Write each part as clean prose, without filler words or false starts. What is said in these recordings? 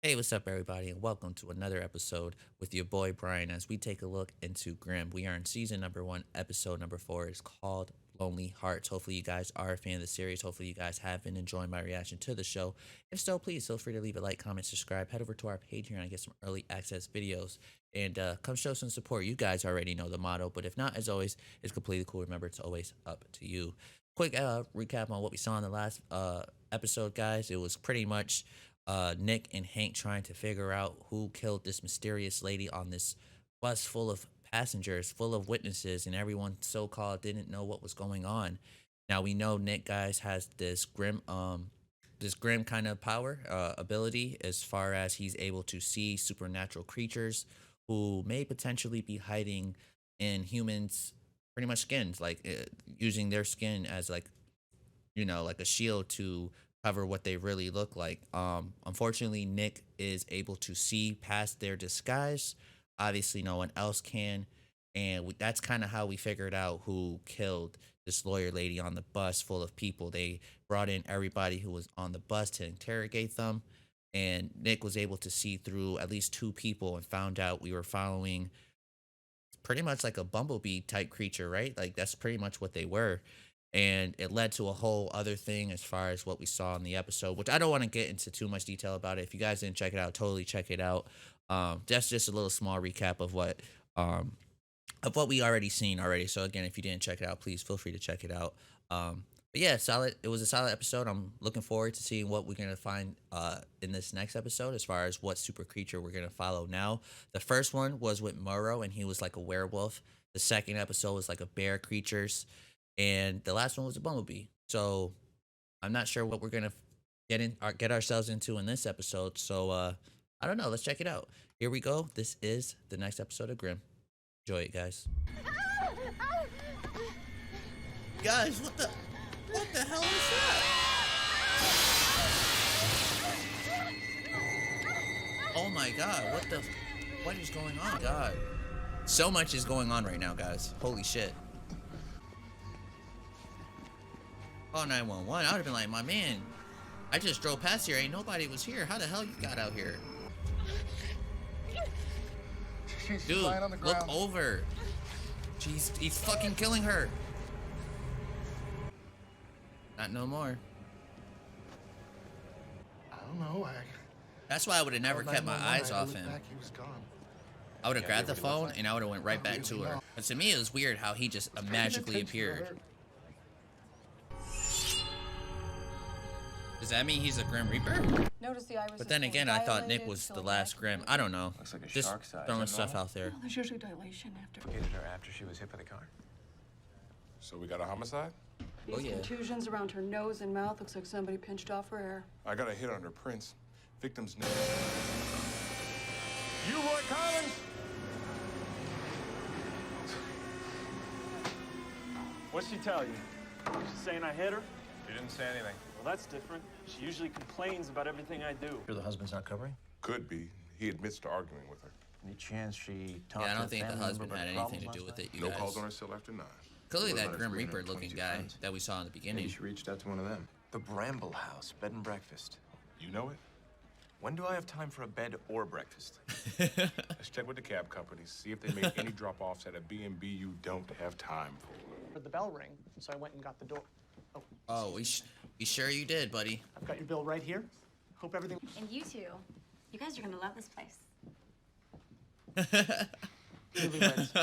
Hey, what's up, everybody, and welcome to another episode with your boy Brian as we take a look into Grimm. We are in season number 1, episode number 4. It's called Lonely Hearts. Hopefully, you guys are a fan of the series. Hopefully, you guys have been enjoying my reaction to the show. If so, please feel free to leave a like, comment, subscribe, head over to our Patreon and get some early access videos, and come show some support. You guys already know the motto, but if not, as always, it's completely cool. Remember, it's always up to you. Quick recap on what we saw in the last episode, guys. It was pretty much Nick and Hank trying to figure out who killed this mysterious lady on this bus full of passengers, full of witnesses, and everyone so-called didn't know what was going on. Now we know Nick, guys, has this grim kind of power ability as far as he's able to see supernatural creatures who may potentially be hiding in humans pretty much skins, like using their skin as like, like a shield to cover what they really look like. Unfortunately, Nick is able to see past their disguise. Obviously, no one else can, and that's kind of how we figured out who killed this lawyer lady on the bus full of people. They brought in everybody who was on the bus to interrogate them, and Nick was able to see through at least two people and found out we were following pretty much like a bumblebee type creature, right? Like that's pretty much what they were. And it led to a whole other thing as far as what we saw in the episode, which I don't want to get into too much detail about it. If you guys didn't check it out, totally check it out. That's just a little small recap um of what we already seen already. So again, if you didn't check it out, please feel free to check it out. But yeah, solid. It was a solid episode. I'm looking forward to seeing what we're gonna find in this next episode as far as what super creature we're gonna follow now. The first one was with Murrow, and he was like a werewolf. The second episode was like a bear creatures, and the last one was a bumblebee. So I'm not sure what we're gonna get ourselves into in this episode. So I don't know. Let's check it out. Here we go. This is the next episode of Grimm. Enjoy it, guys. Guys, what the hell is that? Oh my god, what is going on? God. So much is going on right now, guys. Holy shit. Oh, 911. I would have been like, my man, I just drove past here. Ain't nobody was here. How the hell you got out here? Dude, look over. Jeez, he's fucking killing her. Not no more. I don't know. That's why I would have never kept my eyes off him. He was gone. I would have grabbed the phone and I would have went right back to her. But to me, it was weird how he just magically appeared. Does that mean he's a Grim Reaper? Notice the iris. But then again, I thought Nick was the last Grim. I don't know. Looks like a Just shark size. throwing stuff out there. Well, there's usually dilation after. Located her after she was hit by the car. So we got a homicide? Oh, These yeah. contusions around her nose and mouth looks like somebody pinched off her hair. I got a hit on her prints. Victim's name. You, Roy Collins? What'd she tell you? She's saying I hit her? She didn't say anything. Well, that's different. She usually complains about everything I do. Sure the husband's not covering? Could be. He admits to arguing with her. Any chance she talked Yeah, I to don't a think the family husband member had about anything to problems do with last it, you No guys. calls on her cell after 9. Clearly What that about Grim her Reaper looking 322 guy friends? that we saw in the Maybe beginning. she reached out to one of them. The Bramble House, bed and breakfast. You know it? When do I have time for a bed or breakfast? Let's check with the cab companies. See if they make any drop-offs at a B&B you don't have time for. Heard the bell ring, so I went and got the door. Oh, Oh, we sure you did, buddy. I've got your bill right here. Hope everything. And you two, you guys are gonna love this place. Newlyweds.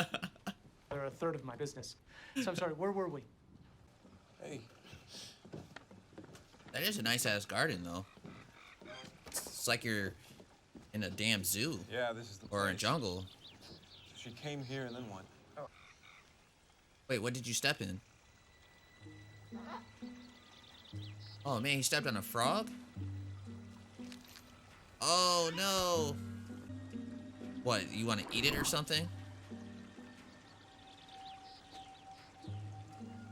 They're a third of my business. So I'm sorry, where were we? Hey. That is a nice ass garden, though. It's like you're in a damn zoo Yeah, this is the or a place. jungle. She came here and then what? Wait, what did you step in? Oh man, he stepped on a frog? Oh no. What, you want to eat it or something?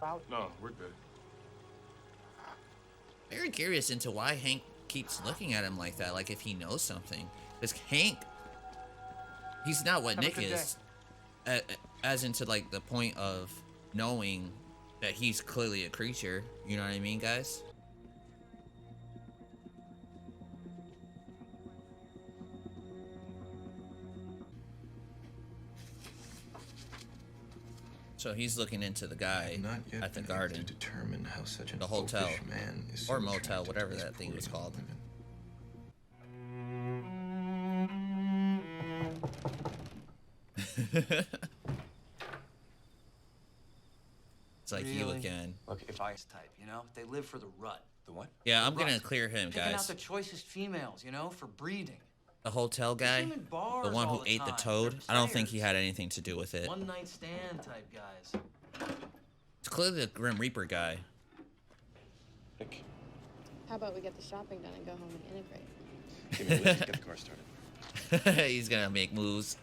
Out. No, we're good. Very curious into why Hank keeps looking at him like that, like if he knows something. Because Hank, he's not what Have a Nick good is. As into like the point of knowing that he's clearly a creature. You know what I mean, guys? So he's looking into the guy Not yet at the been able garden, to determine how such an the hotel, oafish man is or so motel, attracted to whatever these that thing poor was young called. women. It's like you again. Look, if I... Type, you know? They live for the rut. The what? Yeah, I'm gonna Rut. clear him, Picking out guys. the choicest females, you know, for breeding. The hotel They see guy, 'em in bars the one all who the ate the time. toad, They're I don't think he players. had anything to do with it. One night stand type guys. It's clearly the Grim Reaper guy. Nick, How about we get the shopping done and go home and integrate? give me a lift. Get the car started. He's gonna make moves.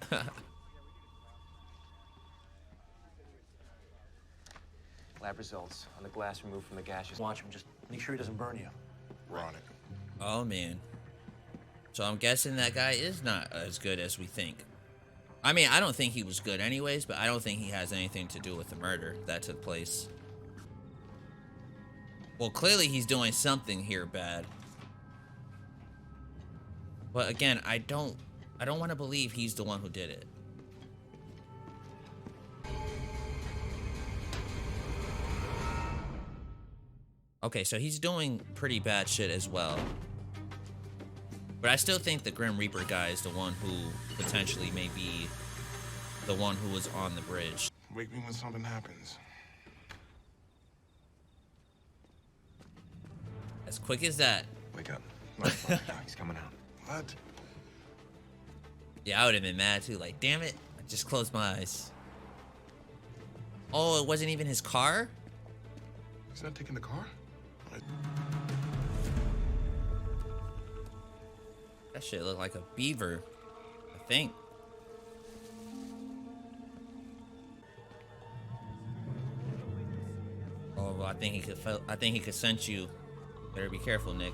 Lab results on the glass removed from the gases. Watch him. Just make sure he doesn't burn you. We're on it. Oh man. So I'm guessing that guy is not as good as we think. I mean, I don't think he was good anyways, but I don't think he has anything to do with the murder that took place. Well, clearly he's doing something here bad. But again, I don't want to believe he's the one who did it. Okay, so he's doing pretty bad shit as well. But I still think the Grim Reaper guy is the one who potentially may be the one who was on the bridge. Wake me when something happens. As quick as that. Wake up. No, he's coming out. What? Yeah, I would have been mad too. Like, damn it. I just closed my eyes. Oh, it wasn't even his car? He's not taking the car? That shit looked like a beaver, I think. Oh, well, I think he could sense you. Better be careful, Nick.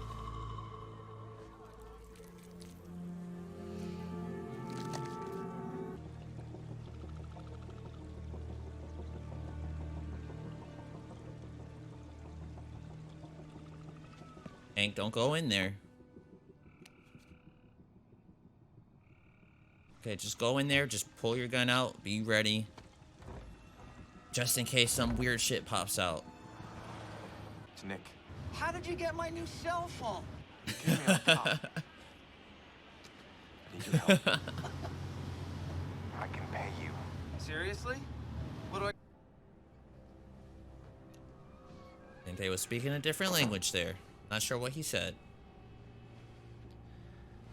Hank, don't go in there. Okay, just go in there, just pull your gun out, be ready. Just in case some weird shit pops out. It's Nick. How did you get my new cell phone? Give me a cop. I need your help. I can pay you. Seriously? What do I... I think they was speaking a different language there. Not sure what he said.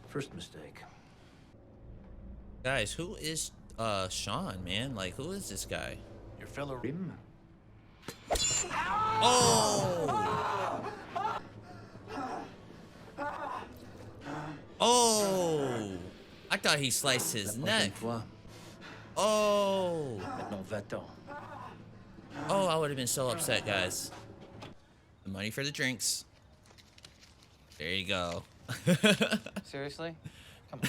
First mistake. Guys, who is Sean, man? Like, who is this guy? Your fellow Grimm? Oh! Oh! I thought he sliced his neck. Oh! Oh, I would have been so upset, guys. The money for the drinks. There you go. Seriously? Come on.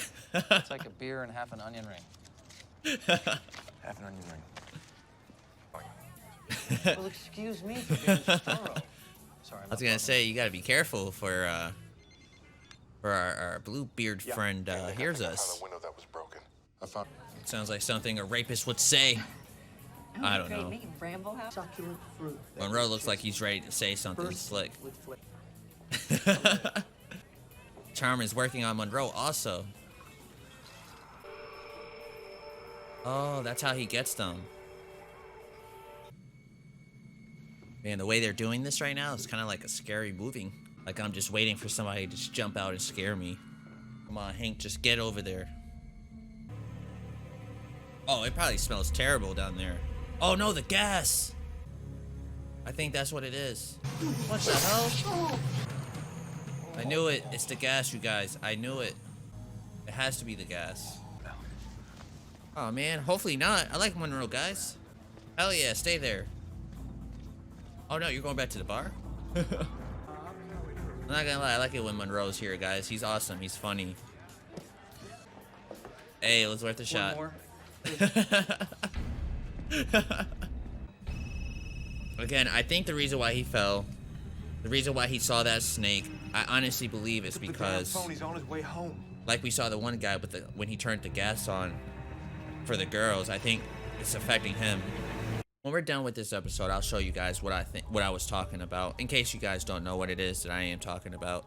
It's like a beer and half an onion ring. Half an onion ring. Well, excuse me for being so thorough. Sorry, I was gonna say, you gotta be careful for our blue beard friend hears us. The window that was broken. I found. Sounds like something a rapist would say. I don't know. Bramble House. Succulent fruit. Monroe looks like he's ready to say something slick. With flavor. Charm is working on Monroe also. Oh, that's how he gets them. Man, the way they're doing this right now is kind of like a scary movie. Like I'm just waiting for somebody to just jump out and scare me. Come on, Hank, just get over there. Oh, it probably smells terrible down there. Oh no, the gas! I think that's what it is. What the hell? I knew it. It's the gas, you guys. I knew it. It has to be the gas. Oh man, hopefully not. I like Monroe, guys. Hell yeah, stay there. Oh no, you're going back to the bar? I'm not gonna lie, I like it when Monroe's here, guys. He's awesome. He's funny. Hey, it was worth a shot. More. Again, I think the reason why he fell, the reason why he saw that snake, I honestly believe it's because, Phone, he's on his way home. like we saw the one guy with when he turned the gas on for the girls, I think it's affecting him. When we're done with this episode, I'll show you guys what I think, what I was talking about, in case you guys don't know what it is that I am talking about.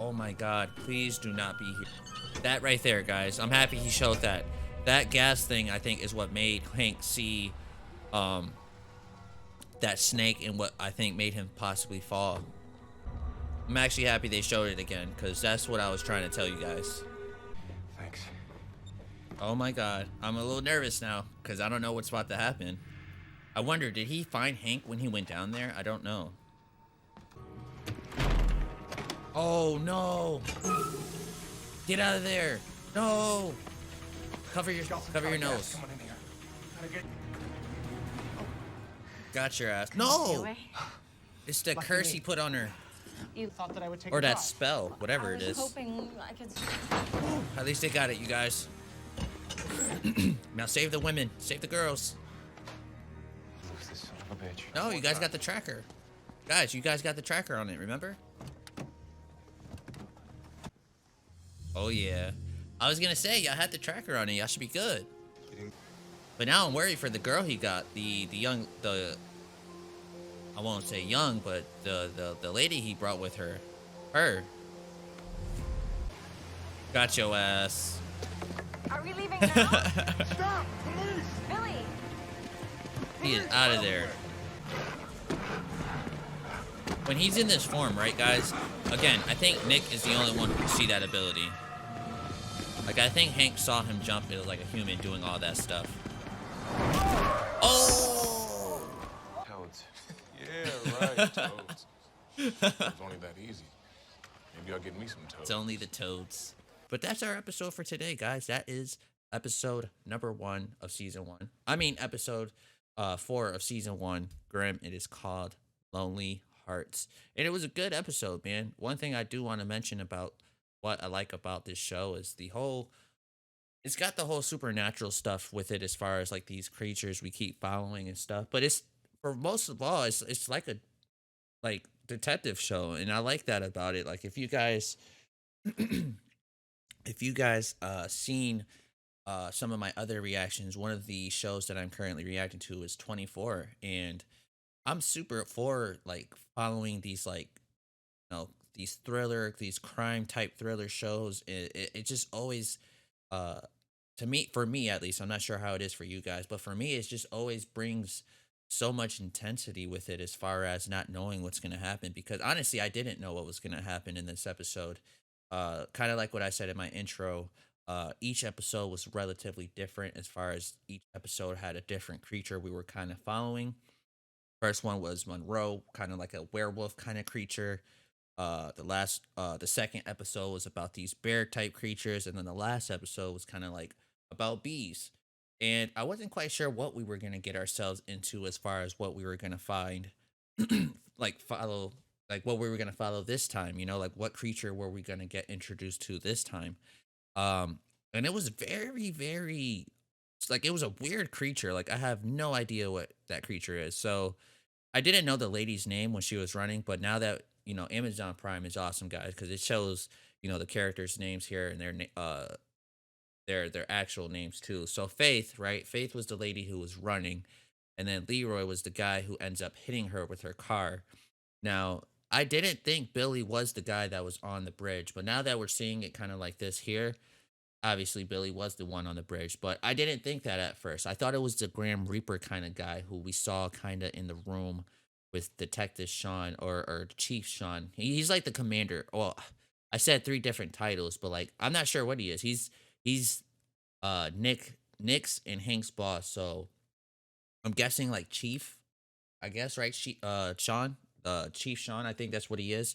Oh my God, please do not be here. That right there, guys. I'm happy he showed that. That gas thing, I think, is what made Hank see that snake and what I think made him possibly fall. I'm actually happy they showed it again, because that's what I was trying to tell you guys. Thanks. Oh my God, I'm a little nervous now, because I don't know what's about to happen. I wonder, did he find Hank when he went down there? I don't know. Oh no! Get out of there! No! Cover your nose. Come on in here. Gotta get. Got your ass. Stay No! away. It's the Lucky curse me. he put on her. You thought that I would take Or it that off. spell, whatever I it was is. hoping I could. At least they got it, you guys. Now save the women. Save the girls. Lose this son of a bitch. No, you guys got the tracker. Guys, you guys got the tracker on it, remember? Oh yeah. I was gonna say, y'all had the tracker on it. Y'all should be good. But now I'm worried for the girl he got. The young, I won't say young, but the lady he brought with her. Her. Got your ass. Are we leaving now? Stop! Police! Billy! He is out of there. When he's in this form, right, guys? Again, I think Nick is the only one who can see that ability. Like, I think Hank saw him jump like a human doing all that stuff. Oh! Toads. Yeah, right, toads. It was only that easy. Maybe I'll get me some toads. It's only the toads. But that's our episode for today, guys. That is episode number 1 of season 1. I mean, episode 4 of season 1. Grimm. It is called Lonely Hearts. And it was a good episode, man. One thing I do want to mention about what I like about this show is it's got the whole supernatural stuff with it, as far as like these creatures we keep following and stuff. But it's, for most of all, it's like a detective show, and I like that about it. Like, if you guys seen some of my other reactions, one of the shows that I'm currently reacting to is 24, and I'm super for like following these, like, you know, these crime type thriller shows. It just always, to me, for me at least, I'm not sure how it is for you guys, but for me, it just always brings so much intensity with it, as far as not knowing what's going to happen. Because honestly, I didn't know what was going to happen in this episode. Kind of like what I said in my intro, each episode was relatively different, as far as each episode had a different creature we were kind of following. First one was Monroe, kind of like a werewolf kind of creature. The second episode was about these bear type creatures, and then the last episode was kind of like about bees. And I wasn't quite sure what we were gonna get ourselves into, as far as what we were gonna find, like what we were gonna follow this time. You know, like what creature were we gonna get introduced to this time? And it was very, very, it's like, it was a weird creature. Like, I have no idea what that creature is. So I didn't know the lady's name when she was running, but now that, you know, Amazon Prime is awesome, guys, because it shows, you know, the characters' names here, and their actual names too. So Faith, right? Faith was the lady who was running, and then Leroy was the guy who ends up hitting her with her car. Now, I didn't think Billy was the guy that was on the bridge, but now that we're seeing it kind of like this here, obviously Billy was the one on the bridge, but I didn't think that at first. I thought it was the Grim Reaper kind of guy who we saw kind of in the room with Detective Sean, or Chief Sean. He's like the commander. Well, I said 3 different titles, but like, I'm not sure what he is. He's Nick's and Hank's boss. So I'm guessing like Chief, I guess, right? Sean, Chief Sean, I think that's what he is.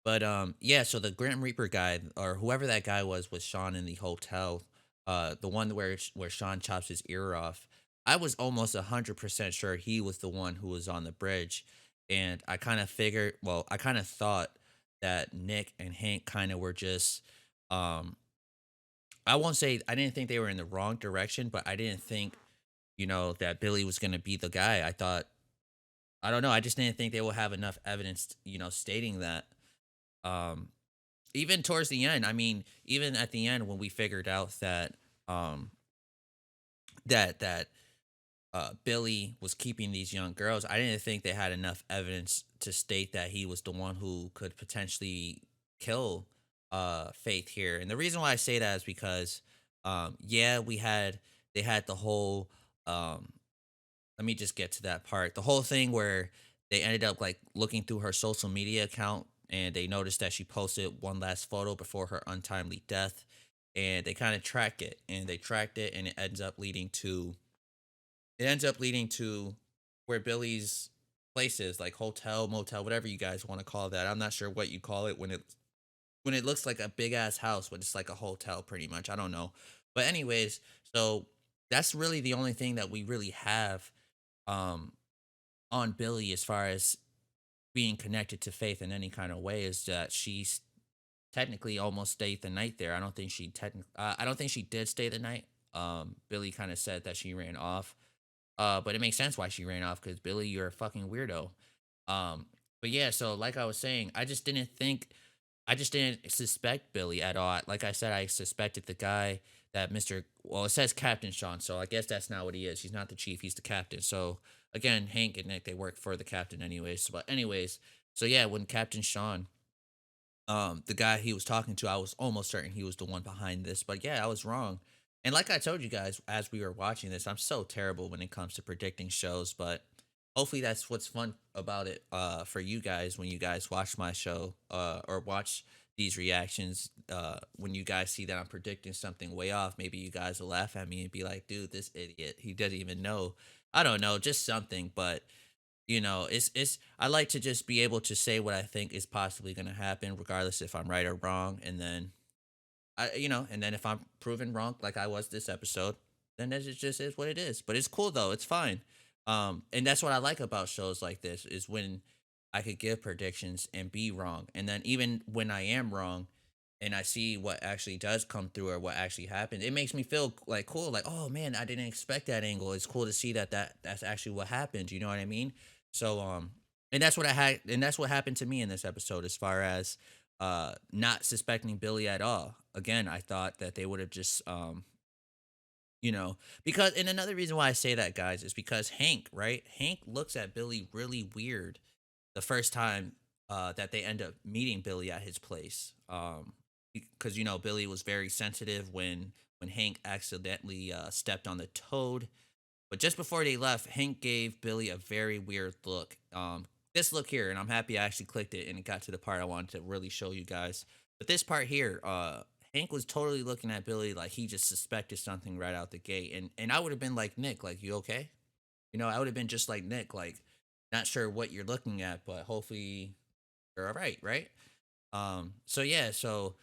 But yeah, so the Grim Reaper guy, or whoever that guy was Sean in the hotel, the one where Sean chops his ear off. I was almost 100% sure he was the one who was on the bridge, and I kind of thought that Nick and Hank kind of were just, I won't say I didn't think they were in the wrong direction, but I didn't think, you know, that Billy was gonna be the guy. I thought, I don't know, I just didn't think they will have enough evidence, you know, stating that. Even towards the end, I mean, even at the end when we figured out that that Billy was keeping these young girls, I didn't think they had enough evidence to state that he was the one who could potentially kill Faith here. And the reason why I say that is because yeah, they had the whole um let me just get to that part. The whole thing where they ended up like looking through her social media account and they noticed that she posted one last photo before her untimely death, and they kind of track it and they tracked it, and it ends up leading to where Billy's place is, like hotel, motel, whatever you guys want to call that. I'm not sure what you call it when it looks like a big ass house, but it's like a hotel pretty much. I don't know. But anyways, so that's really the only thing that we really have um on Billy as far as being connected to Faith in any kind of way, is that she's technically almost stayed the night there. I don't think she did stay the night. Billy kind of said that she ran off. But it makes sense why she ran off, because Billy, you're a fucking weirdo. Um, but yeah, so like I was saying, I just didn't suspect Billy at all. Like I said, I suspected the guy that well, it says Captain Sean, so I guess that's not what he is. He's not the chief, he's the captain. So again, Hank and Nick, they work for the captain anyways. But anyways, so yeah, when Captain Sean, the guy he was talking to, I was almost certain he was the one behind this. But yeah, I was wrong. And like I told you guys as we were watching this, I'm so terrible when it comes to predicting shows, but hopefully that's what's fun about it for you guys when you guys watch my show or watch these reactions. When you guys see that I'm predicting something way off, maybe you guys will laugh at me and be like, dude, this idiot, he doesn't even know. I don't know, just something. But it's I like to just be able to say what I think is possibly going to happen, regardless if I'm right or wrong. And then and then if I'm proven wrong, like I was this episode, then it just is what it is. But it's cool though. It's fine. And that's what I like about shows like this, is when I could give predictions and be wrong. And then even when I am wrong and I see what actually does come through or what actually happened, it makes me feel like cool. Like, oh man, I didn't expect that angle. It's cool to see that's actually what happened. You know what I mean? So and that's what I had, and that's what happened to me in this episode, as far as not suspecting Billy at all. Again, I thought that they would have just because, and another reason why I say that, guys, is because Hank, right? Hank looks at Billy really weird the first time that they end up meeting Billy at his place. Because Billy was very sensitive when Hank accidentally stepped on the toad. But just before they left, Hank gave Billy a very weird look. This look here, and I'm happy I actually clicked it and it got to the part I wanted to really show you guys. But this part here, Hank was totally looking at Billy like he just suspected something right out the gate. And I would have been like, Nick, like, you okay? I would have been just like Nick, like, not sure what you're looking at, but hopefully you're all right, right? So yeah, so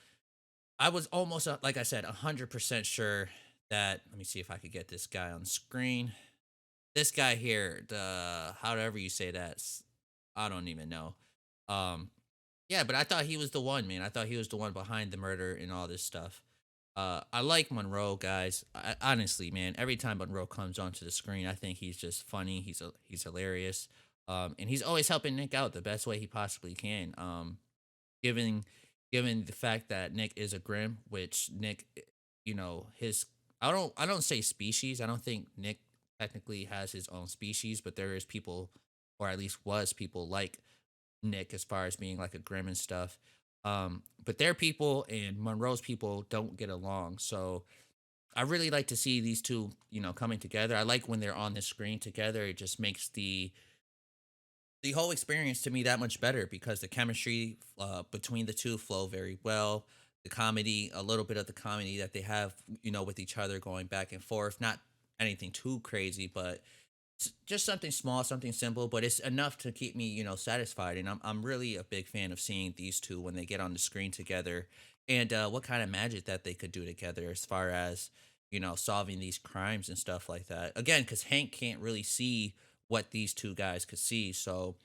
I was almost, like I said, 100% sure that, let me see if I could get this guy on screen. This guy here, the, however you say that, I don't even know. Um, yeah, but I thought he was the one, man. I thought he was the one behind the murder and all this stuff. I like Monroe, guys. Honestly, man, every time Monroe comes onto the screen, I think he's just funny. He's hilarious. And he's always helping Nick out the best way he possibly can. Given given the fact that Nick is a Grimm, which Nick, his I don't say species. I don't think Nick technically has his own species, but there is people, or at least was people like Nick, as far as being like a Grimm and stuff. But their people and Monroe's people don't get along. So I really like to see these two, coming together. I like when they're on the screen together. It just makes the whole experience to me that much better, because the chemistry between the two flow very well. The comedy, a little bit of the comedy that they have, with each other, going back and forth. Not anything too crazy, but just something small, something simple, but it's enough to keep me, satisfied. And I'm really a big fan of seeing these two when they get on the screen together, and what kind of magic that they could do together, as far as solving these crimes and stuff like that. Again, because Hank can't really see what these two guys could see, so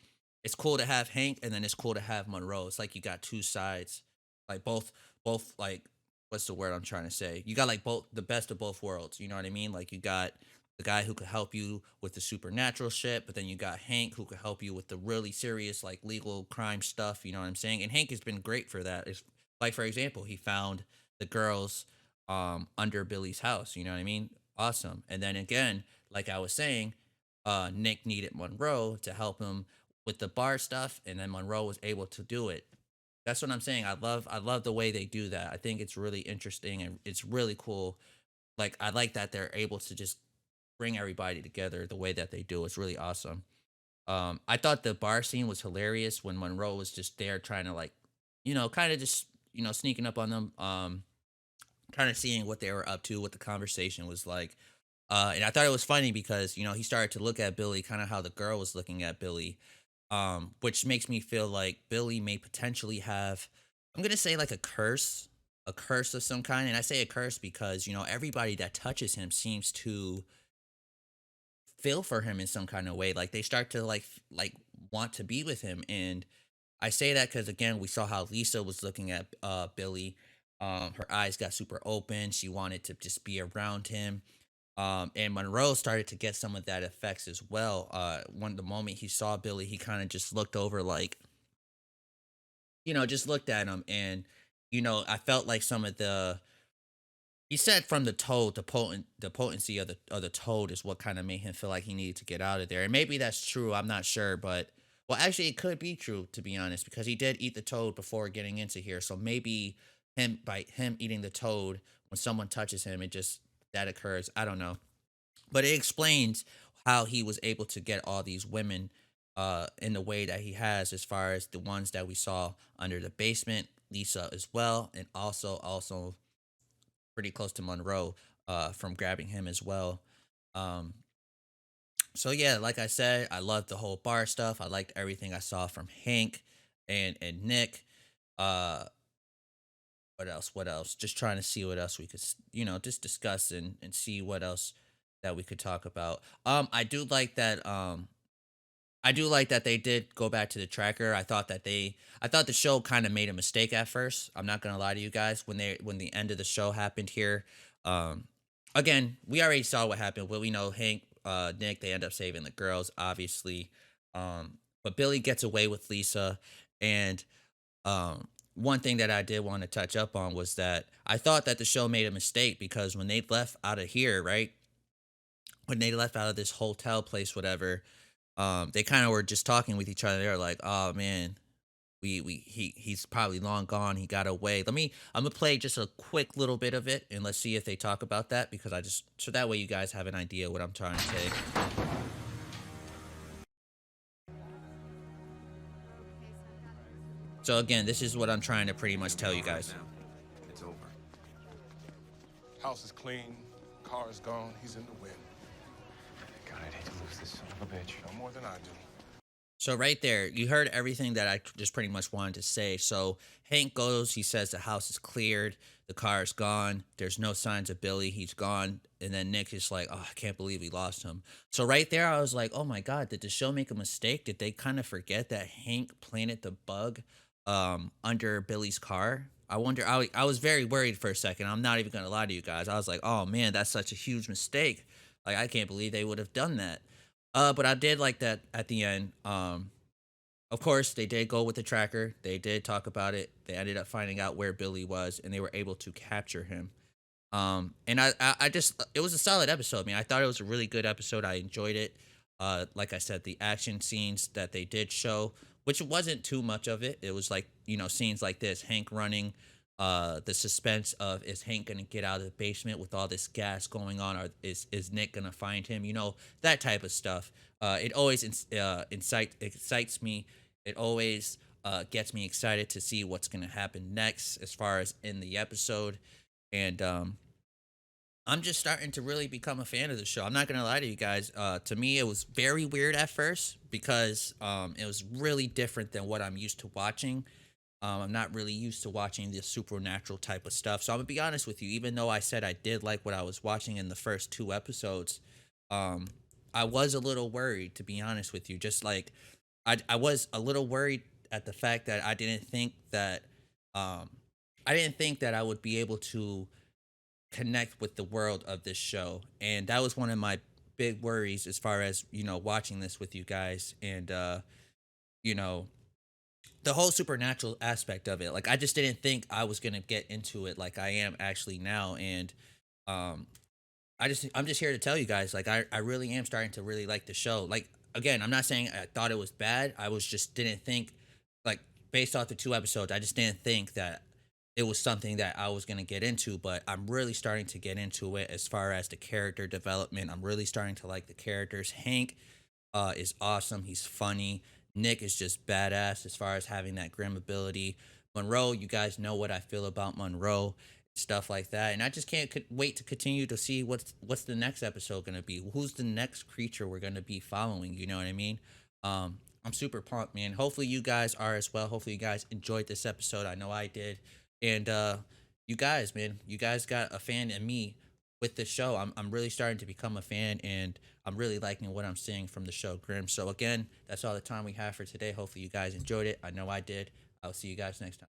it's cool to have Hank, and then it's cool to have Monroe. It's like you got two sides, like both like, what's the word I'm trying to say? You got like both, the best of both worlds. You know what I mean? Like, you got the guy who could help you with the supernatural shit, but then you got Hank who could help you with the really serious, like, legal crime stuff. You know what I'm saying? And Hank has been great for that. It's like, for example, he found the girls under Billy's house. You know what I mean? Awesome. And then again, like I was saying, Nick needed Monroe to help him with the bar stuff, and then Monroe was able to do it. That's what I'm saying. I love the way they do that. I think it's really interesting and it's really cool. Like I like that they're able to just bring everybody together the way that they do. It's really awesome. I thought the bar scene was hilarious when Monroe was just there trying to like, kind of just sneaking up on them, kind of seeing what they were up to, what the conversation was like. And I thought it was funny because he started to look at Billy kind of how the girl was looking at Billy, which makes me feel like Billy may potentially have, I'm gonna say like a curse of some kind. And I say a curse because everybody that touches him seems to feel for him in some kind of way. Like they start to like want to be with him. And I say that because again, we saw how Lisa was looking at Billy. Her eyes got super open. She wanted to just be around him. And Monroe started to get some of that effects as well. When the moment he saw Billy, he kind of just looked over, like, just looked at him, and I felt like some of the he said from the toad, the potency of the toad is what kind of made him feel like he needed to get out of there. And maybe that's true. I'm not sure, but well, actually, it could be true to be honest, because he did eat the toad before getting into here. So maybe him eating the toad when someone touches him, it just that occurs. I don't know, but it explains how he was able to get all these women in the way that he has, as far as the ones that we saw under the basement, Lisa as well, and also pretty close to Monroe from grabbing him as well. Um, so yeah, like I said, I loved the whole bar stuff. I liked everything I saw from Hank and Nick. Uh, what else? What else? Just trying to see what else we could, just discuss and see what else that we could talk about. I do like that. I do like that they did go back to the tracker. I thought the show kind of made a mistake at first. I'm not gonna lie to you guys. When the end of the show happened here, um, again, we already saw what happened. Well, we know Hank, Nick, they end up saving the girls, obviously. But Billy gets away with Lisa, and one thing that I did want to touch up on was that I thought that the show made a mistake because when they left out of here, right? When they left out of this hotel place, whatever, they kind of were just talking with each other. They were like, "Oh man, he's probably long gone. He got away." I'm gonna play just a quick little bit of it, and let's see if they talk about that because so that way you guys have an idea what I'm trying to say. So again, this is what I'm trying to pretty much tell you guys. It's over. House is clean, car is gone, he's in the wind. God, I'd hate to lose this son of a bitch. No more than I do. So right there, you heard everything that I just pretty much wanted to say. So Hank goes, he says the house is cleared, the car is gone, there's no signs of Billy, he's gone. And then Nick is like, "Oh, I can't believe we lost him." So right there, I was like, "Oh my God, did the show make a mistake? Did they kind of forget that Hank planted the bug under Billy's car?" I wonder. I was very worried for a second. I'm not even gonna lie to you guys. I was like, "Oh man, that's such a huge mistake. Like I can't believe they would have done that." But I did like that at the end. Of course, they did go with the tracker. They did talk about it. They ended up finding out where Billy was, and they were able to capture him. And I just, it was a solid episode, man. I thought it was a really good episode. I enjoyed it. Like I said, the action scenes that they did show, which wasn't too much of it. It was like, scenes like this, Hank running, the suspense of, is Hank gonna get out of the basement with all this gas going on, or is Nick gonna find him? That type of stuff. It always excites me. It always gets me excited to see what's gonna happen next as far as in the episode. And I'm just starting to really become a fan of the show. I'm not gonna lie to you guys. To me, it was very weird at first because it was really different than what I'm used to watching. I'm not really used to watching this supernatural type of stuff. So I'm gonna be honest with you. Even though I said I did like what I was watching in the first two episodes, I was a little worried, to be honest with you. Just like I was a little worried at the fact that I didn't think that I would be able to connect with the world of this show, and that was one of my big worries as far as watching this with you guys. And you know the whole supernatural aspect of it, like I just didn't think I was gonna get into it like I am actually now. And um I'm just here to tell you guys, like I really am starting to really like the show. Like again, I'm not saying I thought it was bad. I was just didn't think, like, based off the 2 episodes, I just didn't think that it was something that I was gonna get into. But I'm really starting to get into it as far as the character development. I'm really starting to like the characters. Hank is awesome. He's funny. Nick is just badass as far as having that Grimm ability. Monroe, you guys know what I feel about Monroe, stuff like that, and I just can't wait to continue to see what's the next episode gonna be. Who's the next creature we're gonna be following? You know what I mean? I'm super pumped, man. Hopefully you guys are as well. Hopefully you guys enjoyed this episode. I know I did, and you guys, man, you guys got a fan in me with this show. I'm really starting to become a fan, and I'm really liking what I'm seeing from the show Grimm. So again, that's all the time we have for today. Hopefully you guys enjoyed it. I know I did. I'll see you guys next time.